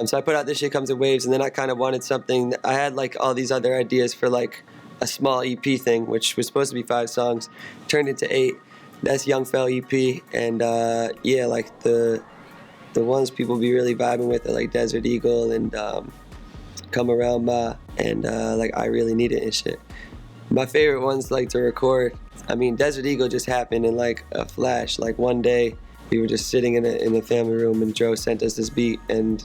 So I put out This Shit Comes in Waves, and then I kind of wanted something. I had like all these other ideas for like a small EP thing, which was supposed to be 5 songs, turned into 8. That's Young Felly EP, and yeah, like the ones people be really vibing with are like Desert Eagle and Come Around Ma, and like I Really Need It and shit. My favorite ones like to record, I mean, Desert Eagle just happened in like a flash. Like one day we were just sitting in a family room and Joe sent us this beat, and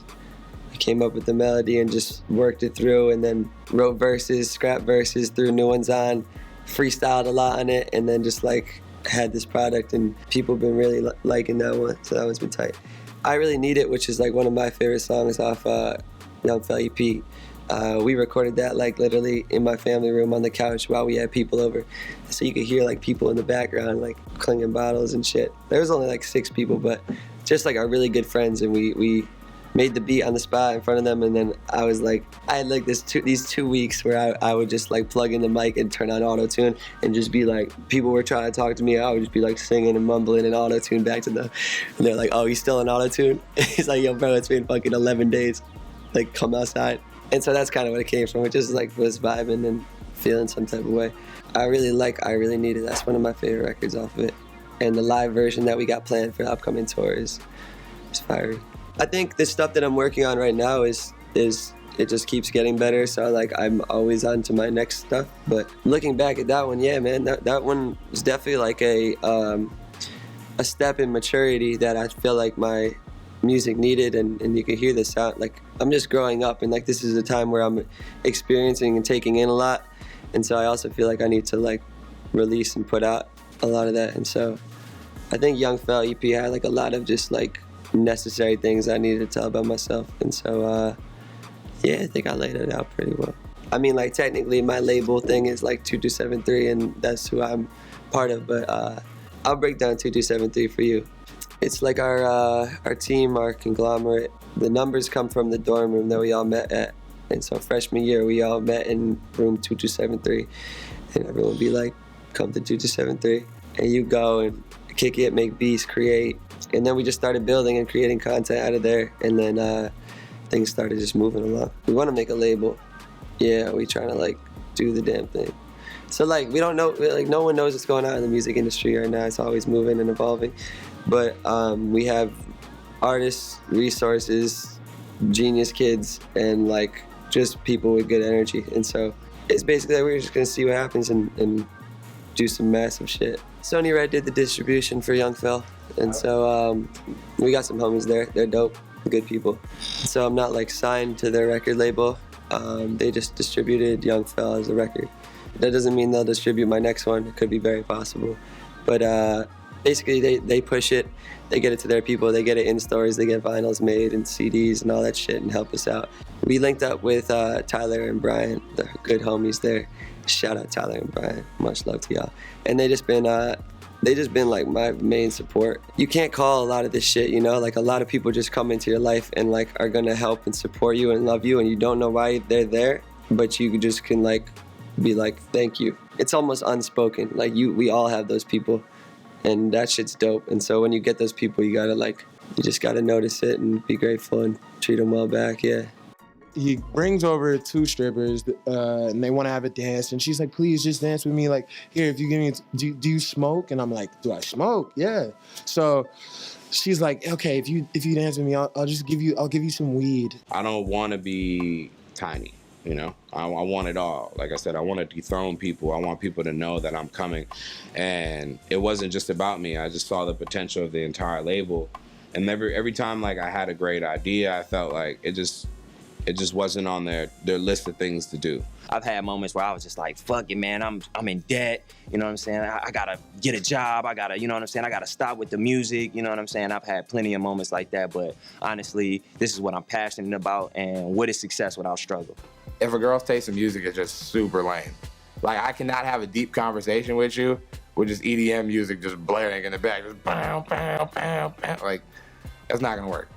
I came up with the melody and just worked it through, and then wrote verses, scrapped verses, threw new ones on, freestyled a lot on it, and then just like had this product, and people have been really liking that one, so that one's been tight. I Really Need It, which is like one of my favorite songs off Young Felly EP. We recorded that like literally in my family room on the couch while we had people over. So you could hear like people in the background like clinging bottles and shit. There was only like 6 people, but just like our really good friends, and we made the beat on the spot in front of them, and then I was like, I had like these 2 weeks where I would just like plug in the mic and turn on auto-tune and just be like, people were trying to talk to me, I would just be like singing and mumbling and auto-tune back to them, and they're like, oh, he's still in auto-tune? He's like, yo bro, it's been fucking 11 days, like come outside. And so that's kind of what it came from. It just like was vibing and feeling some type of way. I really like I Really Need It. That's one of my favorite records off of it. And the live version that we got planned for the upcoming tour is fiery. I think the stuff that I'm working on right now is it just keeps getting better. So like I'm always on to my next stuff. But looking back at that one, yeah, man, that one was definitely like a step in maturity that I feel like my music needed, and you can hear the sound. Like I'm just growing up, and like this is a time where I'm experiencing and taking in a lot, and so I also feel like I need to like release and put out a lot of that. And so I think Young Felly EP had like a lot of just like necessary things I needed to tell about myself, and so yeah, I think I laid it out pretty well. I mean, like technically my label thing is like 2273, and that's who I'm part of, but I'll break down 2273 for you. It's like our team, our conglomerate. The numbers come from the dorm room that we all met at. And so freshman year, we all met in room 2273. And everyone would be like, come to 2273. And you go and kick it, make beats, create. And then we just started building and creating content out of there. And then things started just moving along. We want to make a label. Yeah, we trying to like do the damn thing. So like we don't know, like no one knows what's going on in the music industry right now. It's always moving and evolving. But we have artists, resources, genius kids, and like just people with good energy. And so it's basically like we're just gonna see what happens and do some massive shit. Sony Red did the distribution for Young Fel, and so we got some homies there. They're dope, good people. So I'm not like signed to their record label. They just distributed Young Fel as a record. That doesn't mean they'll distribute my next one. It could be very possible. But basically they push it, they get it to their people, they get it in stores, they get vinyls made and CDs and all that shit and help us out. We linked up with Tyler and Brian, the good homies there. Shout out Tyler and Brian, much love to y'all. And they just been like my main support. You can't call a lot of this shit, you know? Like a lot of people just come into your life and like are gonna help and support you and love you, and you don't know why they're there, but you just can like be like, thank you. It's almost unspoken. Like we all have those people. And that shit's dope. And so when you get those people, you just gotta notice it and be grateful and treat them well back, yeah. He brings over 2 strippers and they wanna have a dance, and she's like, please just dance with me. Like, here, if you give me, do you smoke? And I'm like, do I smoke? Yeah. So she's like, okay, if you dance with me, I'll give you some weed. I don't wanna be tiny. You know, I want it all. Like I said, I want to dethrone people. I want people to know that I'm coming. And it wasn't just about me. I just saw the potential of the entire label. And every time like I had a great idea, I felt like it just wasn't on their list of things to do. I've had moments where I was just like, fuck it, man, I'm in debt, you know what I'm saying? I gotta get a job, I gotta, you know what I'm saying? I gotta stop with the music, you know what I'm saying? I've had plenty of moments like that, but honestly, this is what I'm passionate about, and what is success without struggle? If a girl's taste in music is just super lame, like I cannot have a deep conversation with you with just EDM music just blaring in the back, just bam, bam, bam, bam. Like, that's not gonna work.